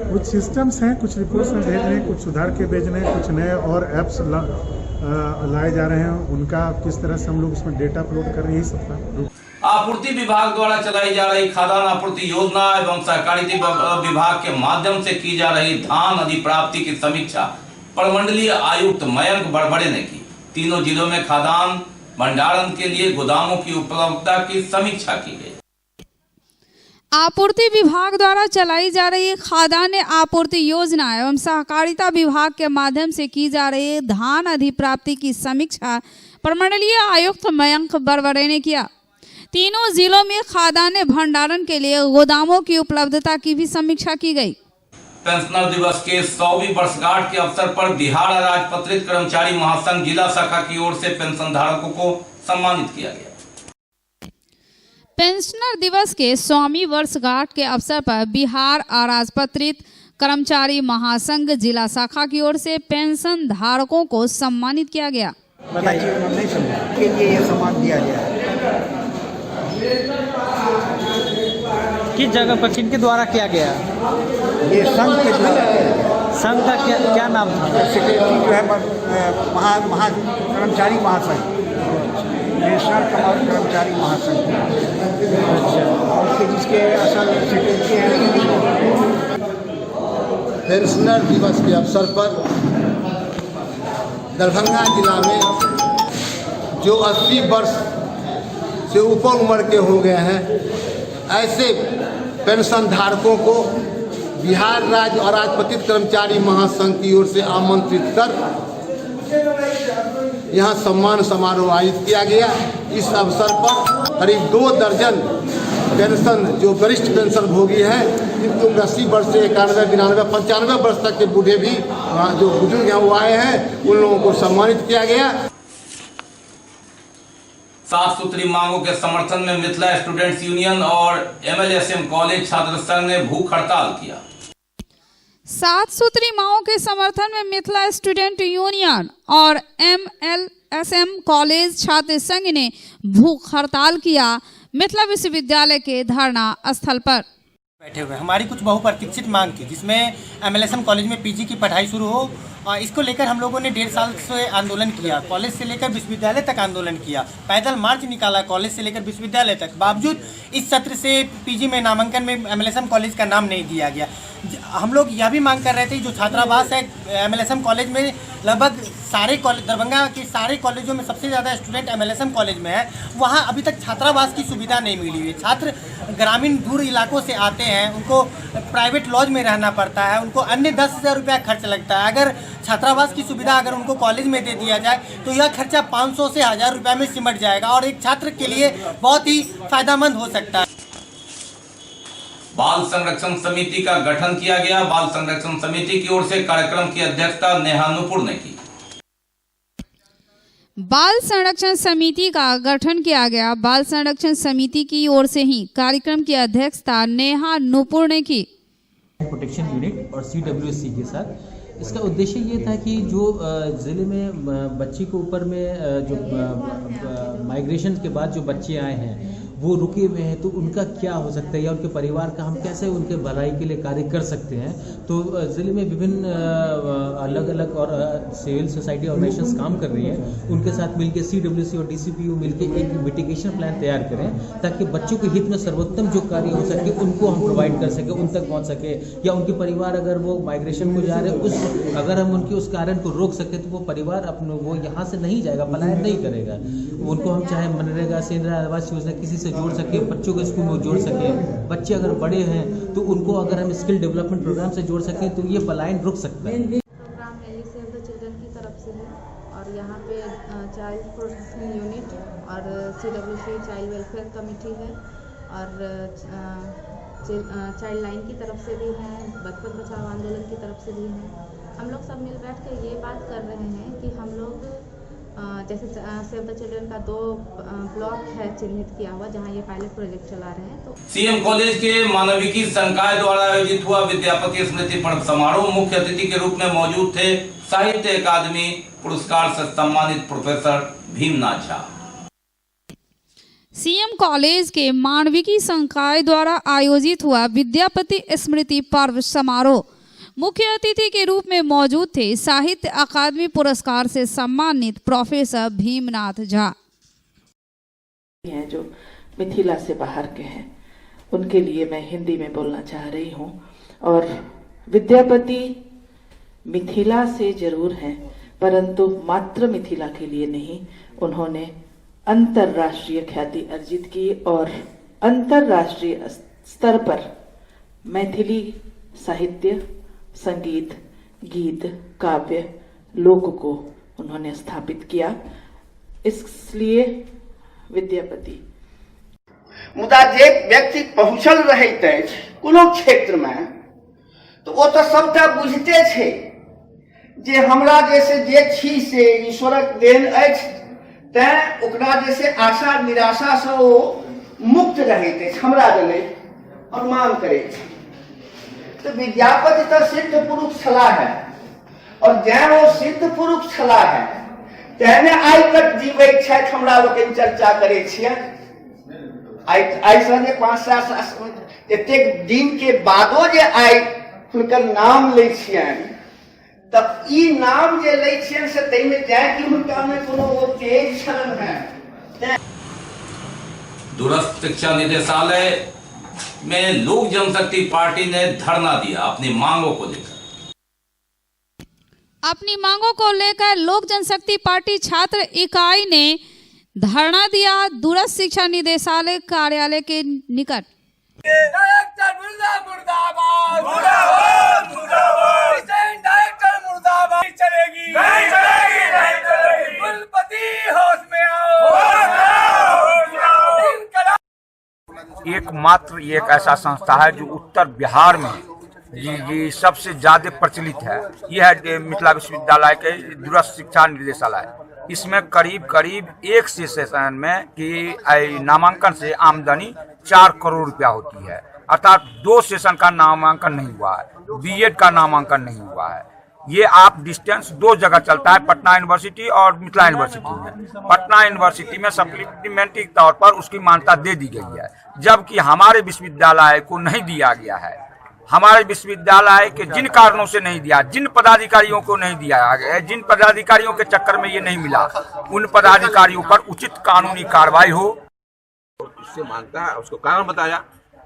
कुछ सिस्टम्स हैं, कुछ रिपोर्ट्स में भेज रहे हैं, कुछ सुधार के भेज रहे हैं, कुछ नए और ऐप्स लाए जा रहे हैं, उनका किस तरह से हम लोग उसमें डेटा अपलोड कर रहे हैं, यही सब। आपूर्ति विभाग द्वारा चलाई जा रही खाद्यान्न आपूर्ति योजना एवं सहकारिता विभाग के माध्यम से की जा रही धान अधिप्राप्ति की समीक्षा प्रमंडलीय आयुक्त मयंक बड़बड़े ने की। तीनों जिलों में खाद्यान्न भंडारण के लिए गोदामों की उपलब्धता की समीक्षा की गई। आपूर्ति विभाग द्वारा चलाई जा रही खाद्यान्न आपूर्ति योजना एवं सहकारिता विभाग के माध्यम से की जा रही धान अधिप्राप्ति की समीक्षा प्रमंडलीय आयुक्त मयंक बड़बड़े ने किया। तीनों जिलों में खाद्यान्न भंडारण के लिए गोदामों की उपलब्धता की भी समीक्षा की गई। पेंशनर दिवस के 100वीं वर्षगांठ के अवसर पर बिहार राजपत्रित कर्मचारी महासंघ जिला शाखा की ओर से पेंशन धारकों को सम्मानित किया गया। पेंशनर दिवस के 100वीं वर्षगांठ के अवसर पर बिहार अराजपत्रित कर्मचारी महासंघ जिला शाखा की ओर से पेंशन धारकों को सम्मानित किया गया। बताइए, नहीं समझा के लिए यह सम्मान दिया गया है। किस जगह पर, किनके द्वारा किया गया? ये संघ के द्वारा। संघ का क्या नाम था? सेक्रेटरी जो है कर्मचारी महासंघ, नेशनल कर्मचारी महासंघ। अच्छा, जिसके असल सेक्रेटरी हैं। पेंशनर दिवस के अवसर पर दरभंगा जिला में जो 80 वर्ष से ऊपर उम्र के हो गए हैं ऐसे पेंशन धारकों को बिहार राज्य अराजपत्रित कर्मचारी महासंघ की ओर से आमंत्रित कर यहाँ सम्मान समारोह आयोजित किया गया। इस अवसर पर करीब 2 दर्जन पेंशन जो वरिष्ठ पेंशन भोगी हैं, जिनकी उम्र 80 वर्ष से 91, 92, 95 वर्ष तक के बूढ़े भी जो बुजुर्ग हैं वो आए हैं, उन लोगों को सम्मानित किया गया। 7 सूत्री मांगों के समर्थन में मिथिला स्टूडेंट्स यूनियन और MLSM कॉलेज छात्र संघ ने भूख हड़ताल किया। 7 सूत्री मांगों के समर्थन में मिथिला स्टूडेंट यूनियन और MLSM कॉलेज छात्र संघ ने भूख हड़ताल किया मिथिला विश्वविद्यालय के धरना स्थल पर। बैठे हुए हमारी कुछ बहुप्रतीक्षित मांग थी, जिसमें MLSM कॉलेज में PG की पढ़ाई शुरू हो। इसको लेकर हम लोगों ने 1.5 साल से आंदोलन किया, कॉलेज से लेकर विश्वविद्यालय तक आंदोलन किया, पैदल मार्च निकाला कॉलेज से लेकर विश्वविद्यालय तक। बावजूद इस सत्र से PG में नामांकन में MLSM कॉलेज का नाम नहीं दिया गया। हम लोग यह भी मांग कर रहे थे जो छात्रावास है MLSM कॉलेज में, लगभग सारे कॉलेज दरभंगा के सारे कॉलेजों में सबसे ज़्यादा स्टूडेंट MLSM कॉलेज में है, वहाँ अभी तक छात्रावास की सुविधा नहीं मिली हुई है। छात्र ग्रामीण दूर इलाकों से आते हैं, उनको प्राइवेट लॉज में रहना पड़ता है, उनको अन्य 10,000 रुपया खर्च लगता है। अगर छात्रावास की सुविधा अगर उनको कॉलेज में दे दिया जाए तो यह खर्चा 500 से 1000 रुपये में सिमट जाएगा और एक छात्र के लिए बहुत ही फायदेमंद हो सकता है। बाल संरक्षण समिति का गठन किया गया। बाल संरक्षण समिति की ओर से कार्यक्रम की अध्यक्षता नेहा नुपुर ने की। बाल संरक्षण समिति का गठन किया गया। बाल संरक्षण समिति की ओर से ही कार्यक्रम की अध्यक्षता नेहा नुपुर ने की। प्रोटेक्शन यूनिट और CWC के साथ इसका उद्देश्य ये था कि जो ज़िले में बच्ची के ऊपर में जो माइग्रेशन के बाद जो बच्चे आए हैं वो रुके हुए हैं, तो उनका क्या हो सकता है या उनके परिवार का हम कैसे उनके भलाई के लिए कार्य कर सकते हैं। तो ज़िले में विभिन्न अलग अलग और सिविल सोसाइटी ऑर्गेनाइजेशंस काम कर रही हैं, उनके साथ मिलकर CWC और DCPU मिलकर एक मिटिगेशन प्लान तैयार करें ताकि बच्चों के हित में सर्वोत्तम जो कार्य हो सके उनको हम प्रोवाइड कर सकें, उन तक पहुँच सके। या उनके परिवार अगर वो माइग्रेशन को जा रहे हैं, अगर हम उनके उस कारण को रोक सके तो वो परिवार अपने वो यहाँ से नहीं जाएगा, पलायन नहीं करेगा। उनको हम चाहे मनरेगा से इंदिरा आवास योजना किसी से जोड़ सके, बच्चों को स्कूल में जोड़ सके। बच्चे अगर बड़े हैं तो उनको अगर हम स्किल डेवलपमेंट प्रोग्राम से जोड़ सके तो ये पलायन रुक सकता है। Programme mainly save the children की तरफ से है और यहाँ पे चाइल्ड प्रोटेक्शन यूनिट और CWC चाइल्ड वेलफेयर कमेटी है और चाइल्ड लाइन की तरफ से भी है, बचपन बचाओ आंदोलन की तरफ से भी है। हम लोग सब मिल बैठ कर ये बात कर रहे हैं कि हम लोग जैसे सेव द चिल्ड्रन का 2 ब्लॉक है चिन्हित किया हुआ जहाँ ये पायलट प्रोजेक्ट चला रहे हैं। तो CM कॉलेज के मानविकी संकाय द्वारा आयोजित हुआ विद्यापति स्मृति पर्व समारोह। मुख्य अतिथि के रूप में मौजूद थे साहित्य अकादमी पुरस्कार से सम्मानित professor Bhimnath Jha. CM college के मानविकी संकाय द्वारा आयोजित हुआ विद्यापति स्मृति पर्व समारोह। मुख्य अतिथि के रूप में मौजूद थे साहित्य अकादमी पुरस्कार से सम्मानित प्रोफेसर भीमनाथ झा। हैं जो मिथिला से बाहर के हैं उनके लिए मैं हिंदी में बोलना चाह रही हूँ। और विद्यापति मिथिला से जरूर हैं परंतु मात्र मिथिला के लिए नहीं, उन्होंने अंतर्राष्ट्रीय ख्याति अर्जित की और अंतर्राष्ट्रीय स्तर पर मैथिली साहित्य, संगीत, गीत, काव्य, लोक को उन्होंने स्थापित किया। इसलिए विद्यापति मुदा जे व्यक्ति पहुँचल रहैत अछि कोनो क्षेत्र में तो वो तो सबटा बुझते छे जे हमरा जैसे जे छी से ईश्वरक देन अछि, तैं ओकरा जैसे आशा निराशा से ओ मुक्त रहैत अछि, हमरा जने अनुमान करैत छै। तो विद्यापति तो सिद्ध पुरुष छला है और जै वो सिद्ध पुरुष छला है तेने आइ तक जीवैत छथि, हमरा लोकनि चर्चा करै छियै। आइ से 5-7 एतेक दिन के बादो जे आइ हुनकर नाम लै छियनि तब ई नाम जे लै छियनि से तैमे जाय कि हुनका में कोनो ओ तेज छलन है। दूरस्थ शिक्षा निदेशालय में लोक जनशक्ति पार्टी ने धरना दिया अपनी मांगों को लेकर। अपनी मांगों को लेकर लोक जनशक्ति पार्टी छात्र इकाई ने धरना दिया दूरस्थ शिक्षा निदेशालय कार्यालय के निकट। एकमात्र एक ऐसा संस्था है जो उत्तर बिहार में ये सबसे ज्यादा प्रचलित है, यह है मिथिला विश्वविद्यालय के दूरस्थ शिक्षा निदेशालय। इसमें करीब करीब एक सेशन में कि नामांकन से आमदनी 4 करोड़ रुपया होती है, अर्थात 2 सेशन का नामांकन नहीं हुआ है, बीएड का नामांकन नहीं हुआ है। ये आप डिस्टेंस 2 जगह चलता है, पटना यूनिवर्सिटी और मिथिला यूनिवर्सिटी में। पटना यूनिवर्सिटी में सप्लीमेंट्री के तौर पर उसकी मान्यता दे दी गई है, जबकि हमारे विश्वविद्यालय को नहीं दिया गया है। हमारे विश्वविद्यालय के जिन कारणों से नहीं दिया, जिन पदाधिकारियों को नहीं दिया गया, जिन पदाधिकारियों के चक्कर में ये नहीं मिला, उन पदाधिकारियों पर उचित कानूनी कार्रवाई हो। उससे मानता है, उसको कारण बताया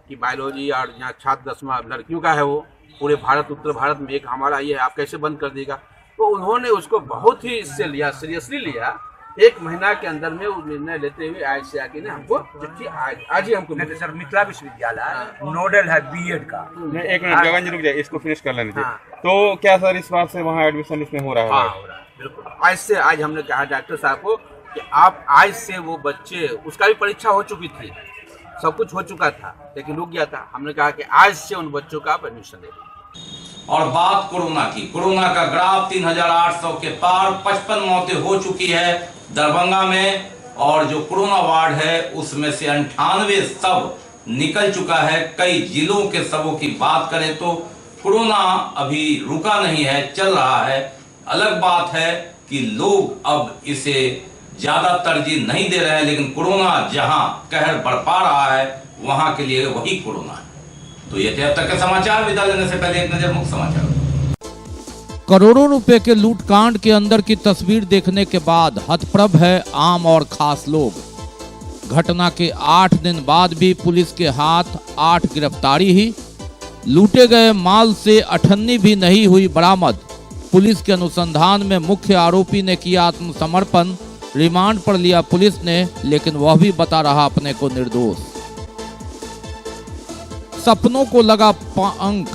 कि बायोलॉजी और यहाँ छात्र 10वां लड़कियों का है, वो पूरे भारत उत्तर भारत में एक हमारा ये आप कैसे बंद कर देगा। तो उन्होंने उसको बहुत ही इससे लिया, सीरियसली लिया। 1 महीना के अंदर में वो निर्णय लेते हुए ICRT ने हमको चिट्ठी आज ही हमको सर मिथिला विश्वविद्यालय नोडल है बीएड का। एक मिनट गगन जी रुक जाइए, इसको फिनिश कर लेने दीजिए। तो क्या सर इस बात से वहाँ एडमिशन इसमें हो रहा है? हाँ, हो रहा है बिल्कुल। आज से आज हमने कहा डॉक्टर साहब को कि आप आज से वो बच्चे, उसका भी परीक्षा हो चुकी थी, सब कुछ हो चुका था, लेकिन रुक गया था। हमने कहा कि आज से उन बच्चों का आप एडमिशन ले। और बात कोरोना की, कोरोना का ग्राफ 3800 के पार, 55 मौतें हो चुकी है दरभंगा में, और जो कोरोना वार्ड है उसमें से 98 शव निकल चुका है। कई जिलों के शवों की बात करें तो कोरोना अभी रुका नहीं है, चल रहा है। अलग बात है कि लोग अब इसे ज्यादा तरजीह नहीं दे रहे हैं, लेकिन कोरोना जहां कहर बरपा रहा है वहां के लिए वही कोरोना है। तो ये थे अब तक के समाचार। विदा लेने से पहले एक नजर मुख्य समाचार। करोड़ों रुपए के लूटकांड के अंदर की तस्वीर देखने के बाद हतप्रभ है आम और खास लोग। घटना के 8 दिन बाद भी पुलिस के हाथ 8 गिरफ्तारी ही। लूटे गए माल से अठन्नी भी नहीं हुई बरामद। पुलिस के अनुसंधान में मुख्य आरोपी ने किया आत्मसमर्पण। रिमांड पर लिया पुलिस ने, लेकिन वह भी बता रहा अपने को निर्दोष। सपनों को लगा अंक,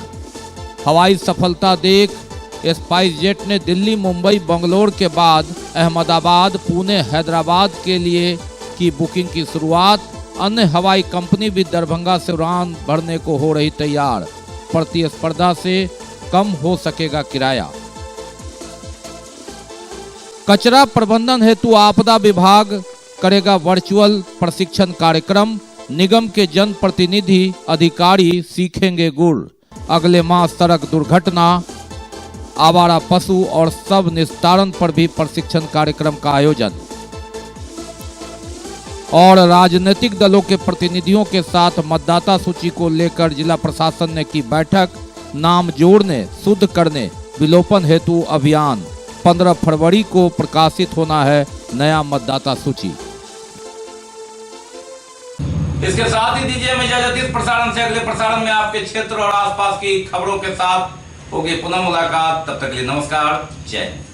हवाई सफलता देख स्पाइस जेट ने दिल्ली, मुंबई, बंगलोर के बाद अहमदाबाद, पुणे, हैदराबाद के लिए की बुकिंग की शुरुआत। अन्य हवाई कंपनी भी दरभंगा से उड़ान भरने को हो रही तैयार। प्रतिस्पर्धा से कम हो सकेगा किराया। कचरा प्रबंधन हेतु आपदा विभाग करेगा वर्चुअल प्रशिक्षण कार्यक्रम। निगम के जनप्रतिनिधि अधिकारी सीखेंगे गुर। अगले माह सड़क दुर्घटना, आवारा पशु और सब निस्तारण पर भी प्रशिक्षण कार्यक्रम का आयोजन। और राजनीतिक दलों के प्रतिनिधियों के साथ मतदाता सूची को लेकर जिला प्रशासन ने की बैठक। नाम जोड़ने, शुद्ध करने, विलोपन हेतु अभियान। 15 फरवरी को प्रकाशित होना है नया मतदाता सूची। इसके साथ ही दीजिए हमें इजाजत। इस प्रसारण से अगले प्रसारण में आपके क्षेत्र और आसपास की खबरों के साथ होगी पुनः मुलाकात। तब तक के लिए नमस्कार, जय हिंद।